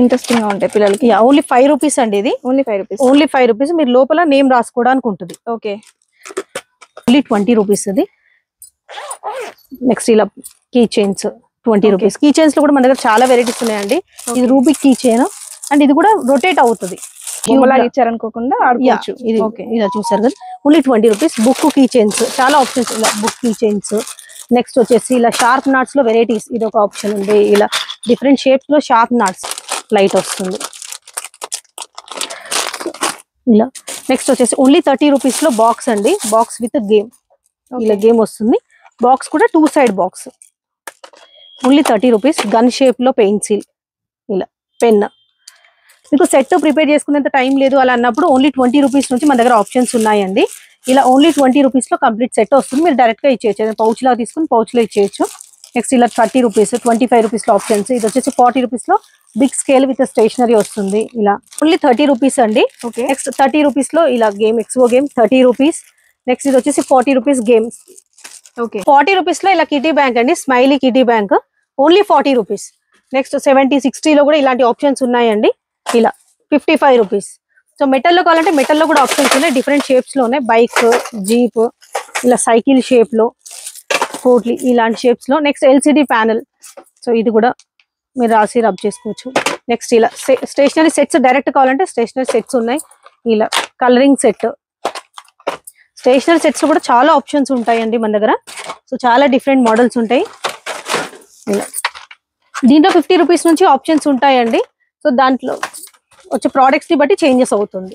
ఇంట్రెస్టింగ్ గా ఉంటాయి పిల్లలకి. ఓన్లీ 5 రూపీస్ అండి. ఇది ఓన్లీ 5 రూపీస్. Only 5 rupees. మీరు లోపల నేమ్ రాసుకోవడానికి ఉంటుంది. ఓకే ఓన్లీ 20 రూపీస్ ఇది. నెక్స్ట్ ఇలా key chains 20 rupees. Key chains లో కూడా మన దగ్గర చాలా వెరైటీస్ ఉన్నాయండి. ఇది రూబిక్ కీ చైన్ అండ్ ఇది కూడా రొటేట్ అవుతుంది. ఇచ్చారనుకోకుండా ఆడుకోవచ్చు. ఇది ఇలా చూసారు కదా, only 20 rupees. Book key chains చాలా ఆప్షన్స్. ఇలా బుక్ కీ చైన్స్. నెక్స్ట్ వచ్చేసి ఇలా షార్ప్ నాట్స్ లో వెరైటీస్, ఇది ఒక ఆప్షన్ ఉంది. ఇలా డిఫరెంట్ షేప్స్ లో షార్ప్ నాట్స్ లైట్ వస్తుంది ఇలా. నెక్స్ట్ వచ్చేసి ఓన్లీ 30 రూపీస్ లో బాక్స్ అండి, బాక్స్ విత్ గేమ్. ఇలా గేమ్ వస్తుంది. బాక్స్ కూడా 2 side box. Only 30 rupees. Gun shape లో పెన్సిల్, ఇలా పెన్. మీకు సెట్ ప్రిపేర్ చేసుకునేంత టైం లేదు అలా అన్నప్పుడు ఓన్లీ 20 రూపీస్ నుంచి మన దగ్గర ఆప్షన్స్ ఉన్నాయండి. ఇలా ఓన్లీ 20 రూపీస్ లో కంప్లీట్ సెట్ వస్తుంది. మీరు డైరెక్ట్ గా ఇచ్చేయచ్చు, పౌచ్ లాగా తీసుకుని పౌచ్ లో ఇచ్చేయచ్చు. నెక్స్ట్ ఇలా 30 రూపీస్, 25 రూపీస్ లో ఆప్షన్స్. ఇది వచ్చేసి 40 రూపీస్ లో బిగ్ స్కేల్ విత్ స్టేషనరీ వస్తుంది. ఇలా ఓన్లీ 30 రూపీస్ అండి. నెక్స్ట్ 30 రూపీస్ లో ఇలా game, XO game 30 rupees. Next ఇది వచ్చేసి 40 రూపీస్ గేమ్. ఓకే 40 రూపీస్ లో ఇలా కిటీ బ్యాంక్ అండి, smiley kitty bank, only 40 rupees. Next 70, 60 లో కూడా ఇలాంటి ఆప్షన్స్ ఉన్నాయండి. ఇలా 55 రూపీస్. సో మెటల్ లో కావాలంటే మెటల్ లో కూడా ఆప్షన్స్ ఉన్నాయి, డిఫరెంట్ షేప్స్ లో ఉన్నాయి. బైక్, జీప్, ఇలా సైకిల్ షేప్ లో, పోట్లీ ఇలాంటి షేప్స్ లో. Next LCD panel. సో ఇది కూడా మీరు రాసి రబ్ చేసుకోవచ్చు. నెక్స్ట్ ఇలా స్టేషనరీ సెట్స్, డైరెక్ట్ కావాలంటే స్టేషనరీ సెట్స్ ఉన్నాయి. ఇలా కలరింగ్ సెట్. స్టేషనరీ సెట్స్ కూడా చాలా ఆప్షన్స్ ఉంటాయండి మన దగ్గర. సో చాలా డిఫరెంట్ మోడల్స్ ఉంటాయి. ఇలా దీంట్లో 50 రూపీస్ నుంచి ఆప్షన్స్ ఉంటాయండి. సో దాంట్లో వచ్చే ప్రోడక్ట్స్ ని బట్టి చేంజెస్ అవుతుంది.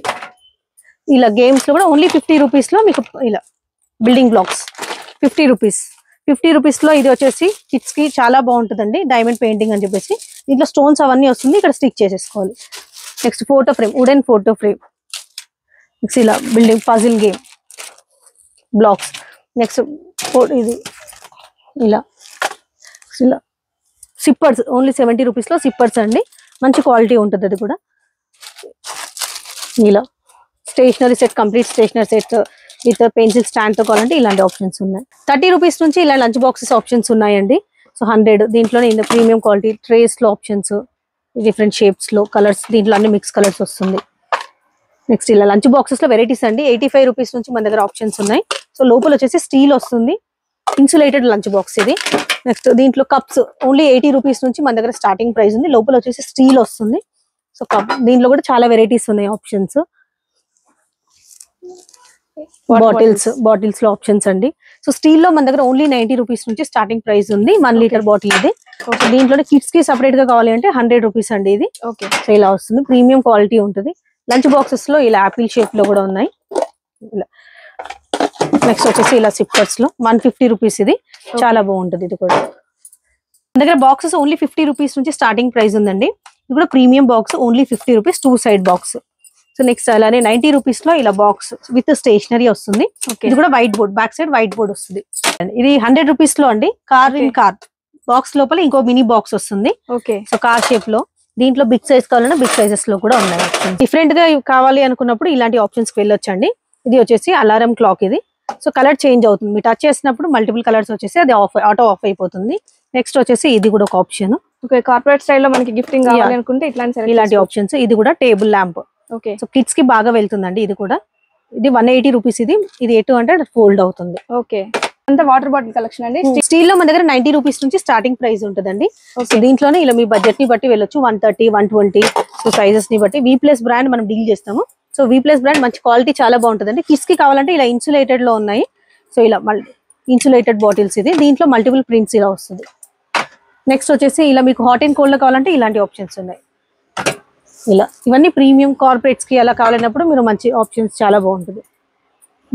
ఇలా గేమ్స్ లో కూడా ఓన్లీ 50 రూపీస్ లో మీకు ఇలా బిల్డింగ్ బ్లాక్స్ 50 రూపీస్. 50 రూపీస్ లో ఇది వచ్చేసి కిడ్స్ కి చాలా బాగుంటుందండి, డైమండ్ పెయింటింగ్ అని చెప్పేసి. దీంట్లో స్టోన్స్ అవన్నీ వస్తుంది, ఇక్కడ స్టిక్ చేసేసుకోవాలి. Next photo frame, wooden photo frame. Next ఇలా building puzzle game blocks. Next ఇది ఇలా సిప్పర్స్, ఓన్లీ 70 రూపీస్ లో సిప్పర్స్ అండి, మంచి క్వాలిటీ ఉంటుంది అది కూడా. ఇలా stationery set, complete stationery set with pencil stand తో కావాలంటే ఇలాంటి ఆప్షన్స్ ఉన్నాయి. 30 రూపీస్ నుంచి ఇలా లంచ్ బాక్సెస్ ఆప్షన్స్ ఉన్నాయండి. సో 100 దీంట్లోనే ఇంత ప్రీమియం క్వాలిటీ ట్రేస్ లో ఆప్షన్స్, డిఫరెంట్ షేప్స్ లో కలర్స్, దీంట్లో అన్ని మిక్స్ కలర్స్ వస్తుంది. నెక్స్ట్ ఇలా లంచ్ బాక్సెస్ లో వెరైటీస్ అండి. 85 రూపీస్ నుంచి మన దగ్గర ఆప్షన్స్ ఉన్నాయి. సో లోపల వచ్చేసి స్టీల్ వస్తుంది, ఇన్సులేటెడ్ లంచ్ బాక్స్ ఇది. నెక్స్ట్ దీంట్లో కప్స్ ఓన్లీ 80 రూపీస్ నుంచి మన దగ్గర స్టార్టింగ్ ప్రైస్ ఉంది. లోపల వచ్చేసి స్టీల్ వస్తుంది. సో కప్, దీంట్లో కూడా చాలా వెరైటీస్ ఉన్నాయి ఆప్షన్స్. బాటిల్స్ లో ఆప్షన్స్ అండి. సో స్టీల్ లో మన దగ్గర ఓన్లీ 90 రూపీస్ నుంచి స్టార్టింగ్ ప్రైస్ ఉంది. 1 లీటర్ బాటిల్ ఇది. దీంట్లో కిడ్స్ కి సపరేట్ గా కావాలి అంటే 100 రూపీస్ అండి ఇది. సో ఇలా వస్తుంది, ప్రీమియం క్వాలిటీ ఉంటుంది. లంచ్ బాక్సెస్ లో ఇలా యాపిల్ షేప్ లో కూడా ఉన్నాయి. ఇలా నెక్స్ట్ వచ్చేసి ఇలా సిప్పర్స్ లో 150 రూపీస్ ఇది, చాలా బాగుంటుంది ఇది కూడా. మన దగ్గర బాక్సెస్ ఓన్లీ 50 రూపీస్ నుంచి స్టార్టింగ్ ప్రైస్ ఉందండి. ఇది కూడా premium box, only 50 rupees 2 side box. So next అలానే 90 రూపీస్ లో ఇలా బాక్స్ విత్ స్టేషనరీ వస్తుంది. ఇది కూడా white board, back side white board వస్తుంది. ఇది 100 రూపీస్ లో అండి, కార్ ఇన్ కార్ బాక్స్ లోపల ఇంకో మినీ బాక్స్ వస్తుంది. సో కార్ షేప్ లో. దీంట్లో బిగ్ సైజ్ కావాలన్నా బిగ్ సైజెస్ లో కూడా ఉన్నాయి. డిఫరెంట్ గా కావాలి అనుకున్నప్పుడు ఇలాంటి ఆప్షన్స్ కి వెళ్ళొచ్చండి. ఇది వచ్చేసి అలారం క్లాక్ ఇది. సో కలర్ చేంజ్ అవుతుంది, మీరు టచ్ చేసినప్పుడు మల్టిపుల్ కలర్స్ వచ్చేసి అది ఆటో ఆఫ్ అయిపోతుంది. నెక్స్ట్ వచ్చేసి ఇది కూడా ఒక ఆప్షన్. ఓకే, కార్పొరేట్ స్టైల్లో మనకి గిఫ్టింగ్ కావాలి అనుకుంటే ఇలాంటి ఆప్షన్స్. ఇది కూడా table lamp. Okay, so kids కి బాగా వెళ్తుందండి. ఇది కూడా ఇది 180 రూపీస్. ఇది 200 ఫోల్డ్ అవుతుంది. ఓకే, అంతా వాటర్ బాటిల్ కలెక్షన్ అండి. స్టీల్ లో మన దగ్గర 90 రూపీస్ నుంచి స్టార్టింగ్ ప్రైస్ ఉంటుందండి. దీంట్లోనే ఇలా మీ బడ్జెట్ ని బట్టి వెళ్ళొచ్చు. 130, 120 సో సైజెస్ ని బట్టి. V+ బ్రాండ్ మనం డీల్ చేస్తాము. సో V+ బ్రాండ్ మంచి క్వాలిటీ చాలా బాగుంటుందండి. కిడ్స్ కి కావాలంటే ఇలా ఇన్సులేటెడ్ లో ఉన్నాయి. సో ఇలా ఇన్సులేటెడ్ బాటిల్స్. ఇది దీంట్లో మల్టిపుల్ ప్రింట్స్ ఇలా వస్తుంది. నెక్స్ట్ వచ్చేసి ఇలా మీకు హాట్ అండ్ కోల్డ్ లో కావాలంటే ఇలాంటి ఆప్షన్స్ ఉన్నాయి. ఇలా ఇవన్నీ ప్రీమియం కార్పొరేట్స్ కి అలా కావాలన్నప్పుడు మీరు మంచి ఆప్షన్స్ చాలా బాగుంటుంది.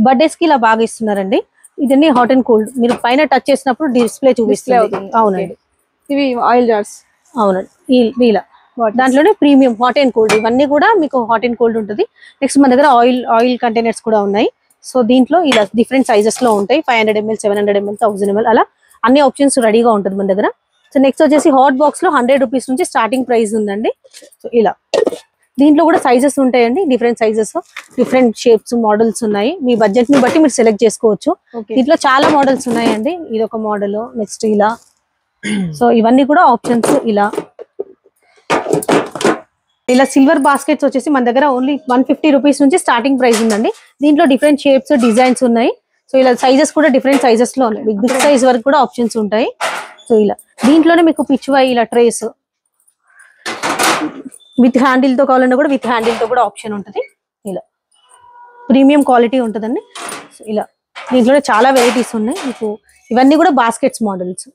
బర్త్డేస్ కి ఇలా బాగా ఇస్తున్నారండి. ఇదన్నీ హాట్ అండ్ కోల్డ్, మీరు పైన టచ్ చేసినప్పుడు డిస్ప్లే చూపిస్తుంది. అవునండి, ఇవి ఆయిల్ జార్స్. అవునండి, ఇలా దాంట్లోనే ప్రీమియం హాట్ అండ్ కోల్డ్. ఇవన్నీ కూడా మీకు హాట్ అండ్ కోల్డ్ ఉంటుంది. నెక్స్ట్ మన దగ్గర ఆయిల్ కంటైనర్స్ కూడా ఉన్నాయి. సో దీంట్లో ఇలా డిఫరెంట్ సైజెస్ లో ఉంటాయి. 500 ml, 700 ml, 1000 ml అలా అన్ని ఆప్షన్స్ రెడీగా ఉంటుంది మన దగ్గర. సో నెక్స్ట్ వచ్చేసి హాట్ బాక్స్ లో 100 రూపీస్ నుంచి స్టార్టింగ్ ప్రైస్ ఉందండి. సో ఇలా దీంట్లో కూడా సైజెస్ ఉంటాయండి. Different sizes, different shapes, models ఉన్నాయి. మీ బడ్జెట్ ని బట్టి మీరు సెలెక్ట్ చేసుకోవచ్చు. దీంట్లో చాలా మోడల్స్ ఉన్నాయండి. ఇది ఒక మోడల్. నెక్స్ట్ ఇలా. సో ఇవన్నీ కూడా ఆప్షన్స్. ఇలా సిల్వర్ బాస్కెట్స్ వచ్చేసి మన దగ్గర ఓన్లీ 150 రూపీస్ నుంచి స్టార్టింగ్ ప్రైస్ ఉందండి. దీంట్లో డిఫరెంట్ షేప్స్, డిజైన్స్ ఉన్నాయి. సో ఇలా సైజెస్ కూడా డిఫరెంట్ సైజెస్ లో ఉన్నాయి. బిగ్ సైజ్ వరకు కూడా ఆప్షన్స్ ఉంటాయి. సో ఇలా దీంట్లోనే మీకు పిచ్వై ఇలా ట్రేస్ విత్ హ్యాండిల్ తో కావాలన్నా కూడా విత్ హ్యాండిల్ తో కూడా ఆప్షన్ ఉంటుంది. ఇలా ప్రీమియం క్వాలిటీ ఉంటుందండి. సో ఇలా దీంట్లోనే చాలా వెరైటీస్ ఉన్నాయి మీకు. ఇవన్నీ కూడా baskets models.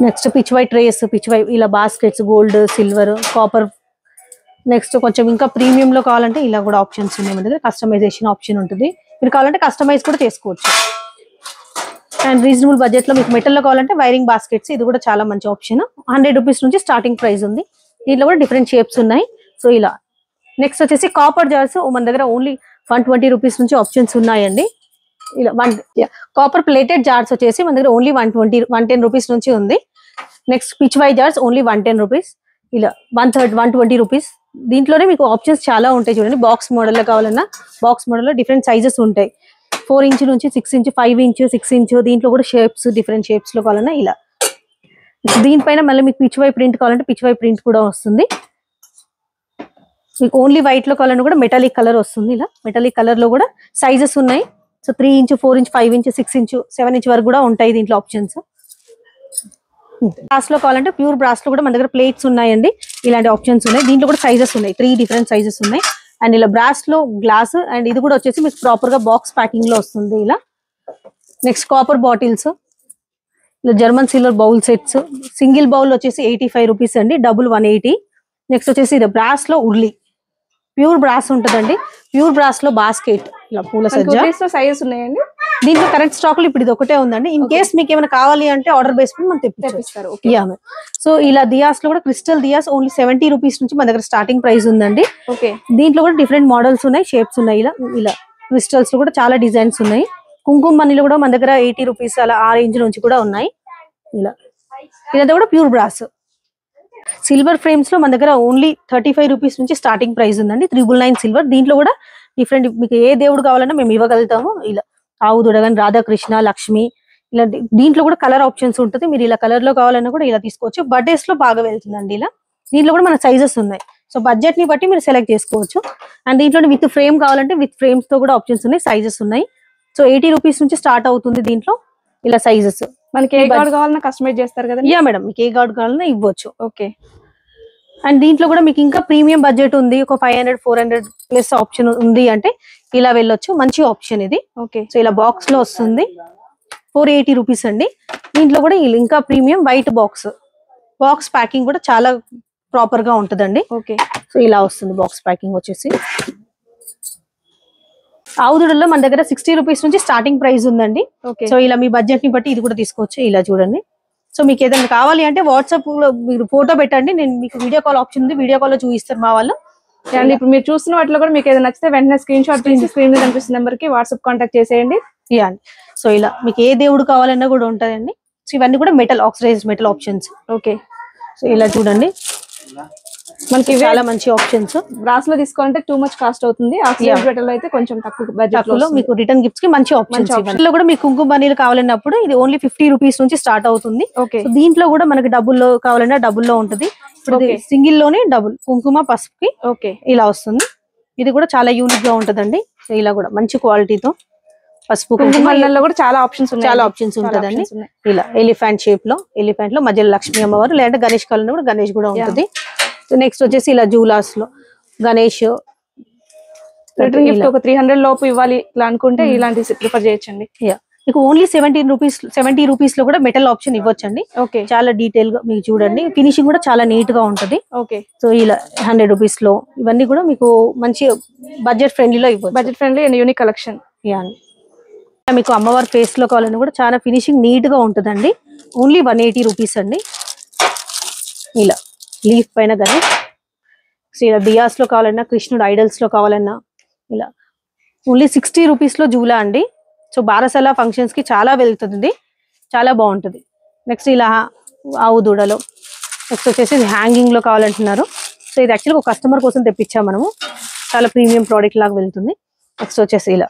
Next pichwai trays, pichwai ఇలా baskets, gold, silver, copper. Next కొంచెం ఇంకా ప్రీమియం లో కావాలంటే ఇలా కూడా ఆప్షన్స్ ఉన్నాయి మన దగ్గర. కస్టమైజేషన్ ఆప్షన్ ఉంటుంది. మీరు కావాలంటే కస్టమైజ్ కూడా చేసుకోవచ్చు. అండ్ రీజనబుల్ బడ్జెట్ లో మీకు మెటల్ లో కావాలంటే వైరింగ్ బాస్కెట్స్. ఇది కూడా చాలా మంచి ఆప్షన్. 100 రూపీస్ నుంచి స్టార్టింగ్ ప్రైస్ ఉంది. దీంట్లో కూడా డిఫరెంట్ షేప్స్ ఉన్నాయి. సో ఇలా నెక్స్ట్ వచ్చేసి కాపర్ జార్స్ మన దగ్గర ఓన్లీ 120 రూపీస్ నుంచి ఆప్షన్స్ ఉన్నాయండి. ఇలా కాపర్ ప్లేటెడ్ జార్స్ వచ్చేసి మన దగ్గర ఓన్లీ 110 రూపీస్ నుంచి ఉంది. Next Pichwai jars only 110 rupees. ఇలా 120 రూపీస్. దీంట్లోనే మీకు ఆప్షన్స్ చాలా ఉంటాయి చూడండి. బాక్స్ మోడల్ లో కావాలన్నా బాక్స్ మోడల్ లో డిఫరెంట్ సైజెస్ ఉంటాయి. 4 ఇంచ్ నుంచి 6 ఇంచ్, 5 ఇంచ్, 6 ఇంచ్. దీంట్లో కూడా షేప్స్, డిఫరెంట్ షేప్స్ లో కావాలన్నా ఇలా. దీనిపైన మళ్ళీ మీకు పిచ్వై ప్రింట్ కావాలంటే పిచ్వై ప్రింట్ కూడా వస్తుంది. మీకు ఓన్లీ వైట్ లో కావాలన్నా కూడా మెటాలిక్ కలర్ వస్తుంది. ఇలా మెటాలిక్ కలర్ లో కూడా సైజెస్ ఉన్నాయి. So 3 inch, 4 inch, 5 inch, 6 inch, 7 inch వరకు కూడా ఉంటాయి దీంట్లో ఆప్షన్స్. బ్రాస్ లో కావాలంటే ప్యూర్ బ్రాస్ లో కూడా మన దగ్గర ప్లేట్స్ ఉన్నాయండి. ఇలాంటి ఆప్షన్స్ ఉన్నాయి. దీంట్లో కూడా సైజెస్ ఉన్నాయి. 3 డిఫరెంట్ సైజెస్ ఉన్నాయి. అండ్ ఇలా బ్రాస్ లో గ్లాస్. అండ్ ఇది కూడా వచ్చేసి మీకు ప్రాపర్ గా బాక్స్ ప్యాకింగ్ లో వస్తుంది ఇలా. నెక్స్ట్ కాపర్ బాటిల్స్, ఇలా German silver bowl sets. Single bowl వచ్చేసి 85 రూపీస్ అండి, డబుల్ 180. నెక్స్ట్ వచ్చేసి ఇది బ్రాస్ లో ఉర్లీ, ప్యూర్ బ్రాస్ ఉంటుందండి. ప్యూర్ బ్రాస్ లో బాస్కెట్, ఇలా పూల సజ్జ. సైజెస్ ఉన్నాయండి. దీంట్లో కరెంట్ స్టాక్ లో ఇప్పుడు ఇది ఒకటే ఉందండి. ఇన్ కేస్ మీకు ఏమైనా కావాలి అంటే ఆర్డర్ బేస్ మీద మనం తెప్పిస్తారు. సో ఇలా దియాస్ లో కూడా క్రిస్టల్ దియాస్ ఓన్లీ 70 రూపీస్ నుంచి మన దగ్గర స్టార్టింగ్ ప్రైస్ ఉందండి. దీంట్లో కూడా డిఫరెంట్ మోడల్స్ ఉన్నాయి, షేప్స్ ఉన్నాయి. ఇలా క్రిస్టల్స్ లో కూడా చాలా డిజైన్స్ ఉన్నాయి. కుంకుమ మనీలో కూడా మన దగ్గర 80 రూపీస్ అలా ఆ రేంజ్ నుంచి కూడా ఉన్నాయి. ఇలా ఇదంతా కూడా ప్యూర్ బ్రాస్. సిల్వర్ ఫ్రేమ్స్ లో మన దగ్గర ఓన్లీ 35 రూపీస్ నుంచి స్టార్టింగ్ ప్రైస్ ఉందండి. 999 సిల్వర్. దీంట్లో కూడా డిఫరెంట్ మీకు ఏ దేవుడు కావాలన్నా మేము ఇవ్వగలుగుతాము. ఇలా ఆవు దొడగని, రాధాకృష్ణ, లక్ష్మి. ఇలా దీంట్లో కూడా కలర్ ఆప్షన్స్ ఉంటుంది. మీరు ఇలా కలర్ లో కావాలన్నా కూడా ఇలా తీసుకోవచ్చు. బర్త్డేస్ లో బాగా వెళ్తుందండి ఇలా. దీంట్లో కూడా మన సైజెస్ ఉన్నాయి. సో బడ్జెట్ ని బట్టి మీరు సెలెక్ట్ చేసుకోవచ్చు. అండ్ దీంట్లో విత్ ఫ్రేమ్ కావాలంటే విత్ ఫ్రేమ్స్ తో కూడా ఆప్షన్స్ ఉన్నాయి, సైజెస్ ఉన్నాయి. సో 80 రూపీస్ నుంచి స్టార్ట్ అవుతుంది దీంట్లో ఇలా సైజెస్. మనకి ఏ గార్డ్ కావాలన్నా కస్టమైజ్ చేస్తారు కదా. యా మేడం, మీకు ఏ గార్డ్ కావాలన్నా ఇవ్వచ్చు. ఓకే. అండ్ దీంట్లో కూడా మీకు ఇంకా ప్రీమియం బడ్జెట్ ఉంది, ఒక 500, 400 ప్లస్ ఆప్షన్ ఉంది అంటే ఇలా వెళ్ళొచ్చు. మంచి ఆప్షన్ ఇది. ఓకే. సో ఇలా బాక్స్ లో వస్తుంది, 480 రూపీస్ అండి. దీంట్లో కూడా ఇంకా premium white box. Box packing కూడా చాలా ప్రాపర్ గా ఉంటుందండి. ఓకే. సో ఇలా వస్తుంది బాక్స్ ప్యాకింగ్ వచ్చేసి. ఆవుదుడల్లో మన దగ్గర 60 రూపీస్ నుంచి స్టార్టింగ్ ప్రైస్ ఉందండి. సో ఇలా మీ బడ్జెట్ ని బట్టి ఇది కూడా తీసుకోవచ్చు. ఇలా చూడండి. సో మీకు ఏదైనా కావాలి అంటే వాట్సాప్ లో మీరు ఫోటో పెట్టండి, నేను మీకు వీడియో కాల్ ఆప్షన్ ఉంది, వీడియో కాల్ లో చూపిస్తారు మా వాళ్ళు. అండ్ ఇప్పుడు మీరు చూస్తున్న వాటిలో కూడా మీకు ఏదైనా నచ్చితే వెంటనే స్క్రీన్ షాట్ తీసి స్క్రీన్ మీద కనిపిస్తున్న నెంబర్ కి వాట్సాప్ కాంటాక్ట్ చేసేయండి. యా అండి. సో ఇలా మీకు ఏ దేవుడు కావాలన్నా కూడా ఉంటుందండి. సో ఇవన్నీ కూడా metal, oxidised metal options. Okay. So ఇలా చూడండి. మనకి చాలా మంచి ఆప్షన్స్. బ్రాస్ లో తీసుకోవాలంటే టూ మచ్ కాస్ట్ అవుతుంది. ఆక్సిడెంట్ లో అయితే కొంచెం తక్కువ బడ్జెట్ లో మీకు రిటర్న్ గిఫ్ట్స్ కి మంచి ఆప్షన్స్. ఇందులో కూడా మీకు కుంకుమ బనీలు కావాలన్నప్పుడు ఇది ఓన్లీ 50 రూపీస్ నుంచి స్టార్ట్ అవుతుంది. ఓకే, దీంట్లో కూడా మనకి డబ్బుల్లో కావాలన్నా డబ్బుల్లో ఉంటుంది. ఇప్పుడు సింగిల్ లోనే డబుల్ కుంకుమ పసుపుకి ఓకే ఇలా వస్తుంది. ఇది కూడా చాలా యూనిక్ గా ఉంటదండి. సో ఇలా కూడా మంచి క్వాలిటీతో పసుపు కుంకుమల్లో కూడా చాలా ఆప్షన్స్ ఉన్నాయి. చాలా ఆప్షన్స్ ఉంటదండి. ఇలా ఎలిఫెంట్ షేప్ లో, ఎలిఫెంట్ లో మధ్యలో లక్ష్మీ అమ్మవారు, లేదంటే గణేష్ కాలంలో కూడా గణేష్ కూడా ఉంటుంది. నెక్స్ట్ వచ్చేసి ఇలా జూలాస్ లో గణేష్. రిటర్న్ గిఫ్ట్ ఒక 300 లోపు ఇవ్వాలి ఇలా అనుకుంటే ఇలాంటి ప్రిఫర్ చేయొచ్చండి. మీకు ఓన్లీ 70 రూపీస్ లో కూడా మెటల్ ఆప్షన్ ఇవ్వచ్చండి. ఓకే, చాలా డీటెయిల్ గా మీకు చూడండి. ఫినిషింగ్ కూడా చాలా నీట్ గా ఉంటది. ఓకే, సో ఇలా 100 రూపీస్ లో ఇవన్నీ కూడా మీకు మంచి బడ్జెట్ ఫ్రెండ్లీలో ఇవ్వచ్చు. Budget friendly and unique collection. మీకు అమ్మవారి ఫేస్ లో కావాలని కూడా చాలా ఫినిషింగ్ నీట్ గా ఉంటుందండి. ఓన్లీ 180 రూపీస్ అండి. ఇలా లీఫ్ పైన గణేష్. సో ఇలా దియాస్ లో కావాలన్నా, కృష్ణుడు ఐడల్స్ లో కావాలన్నా ఇలా ఓన్లీ 60 రూపీస్ లో జూలా అండి. సో బారసాల ఫంక్షన్స్ కి చాలా వెళ్తుంది, చాలా బాగుంటుంది. నెక్స్ట్ ఇలా ఆవు దూడలో. నెక్స్ట్ వచ్చేసి హ్యాంగింగ్ లో కావాలంటున్నారు. సో ఇది యాక్చువల్గా ఒక కస్టమర్ కోసం తెప్పించాం మనము. చాలా ప్రీమియం ప్రోడక్ట్ లాగా వెళ్తుంది. నెక్స్ట్ వచ్చేసి ఇలా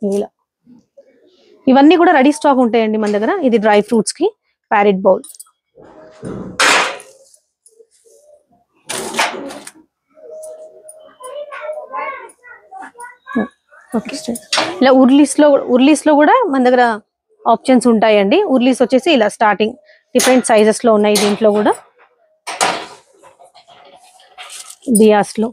ఇలా ఇవన్నీ కూడా రెడీ స్టాక్ ఉంటాయండి మన దగ్గర. ఇది డ్రై ఫ్రూట్స్ కి ప్యారెట్ బౌల్. ఇలా ఉర్లీస్ లో కూడా మన దగ్గర ఆప్షన్స్ ఉంటాయండి. ఉర్లీస్ వచ్చేసి ఇలా స్టార్టింగ్ డిఫరెంట్ సైజెస్ లో ఉన్నాయి. దీంట్లో కూడా దియాస్ లో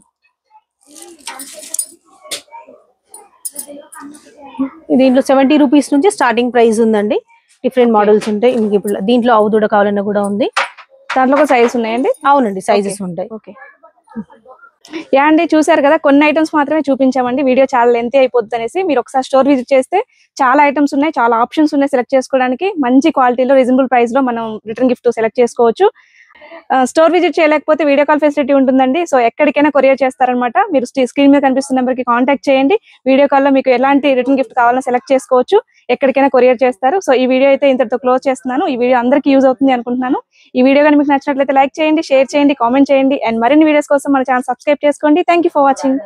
దీంట్లో 70 రూపీస్ నుంచి స్టార్టింగ్ ప్రైస్ ఉందండి. డిఫరెంట్ మోడల్స్ ఉంటాయి. మీకు ఇప్పుడు దీంట్లో ఆవుదూడ కావాలన్నా కూడా ఉంది. దాంట్లో ఒక సైజ్ ఉన్నాయండి. అవునండి, సైజెస్ ఉంటాయి. ఓకే, యా అండి, చూసారు కదా, కొన్ని ఐటమ్స్ మాత్రమే చూపించామండి. వీడియో చాలా లెంతీ అయిపోతుంది అనేసి మీరు ఒకసారి స్టోర్ విజిట్ చేస్తే చాలా ఐటమ్స్ ఉన్నాయి, చాలా ఆప్షన్స్ ఉన్నాయి సెలెక్ట్ చేసుకోవడానికి. మంచి క్వాలిటీలో రీజనబుల్ ప్రైస్ లో మనం రిటర్న్ గిఫ్ట్ సెలెక్ట్ చేసుకోవచ్చు. స్టోర్ విజిట్ చేయలేకపోతే వీడియో కాల్ ఫెసిలిటీ ఉంటుందండి. సో ఎక్కడికైనా కొరియర్ చేస్తారనమాట. మీరు స్క్రీన్ మీద కనిపిస్తున్న నెంబర్ కి కాంటాక్ట్ చేయండి. వీడియో కాల్ లో మీకు ఎలాంటి రిటర్న్ గిఫ్ట్ కావాలో సెలెక్ట్ చేసుకోవచ్చు. ఎక్కడికైనా కొరియర్ చేస్తారు. సో ఈ వీడియో అయితే ఇంతటితో క్లోజ్ చేస్తున్నాను. ఈ వీడియో అందరికీ యూజ్ అవుతుంది అనుకుంటున్నాను. ఈ వీడియో కానీ మీకు నచ్చినట్లయితే లైక్ చేయండి, షేర్ చేయండి, కామెంట్ చేయండి. అండ్ మరిన్ని వీడియోస్ కోసం మన ఛానల్ సబ్స్క్రైబ్ చేసుకోండి. Thank you for watching.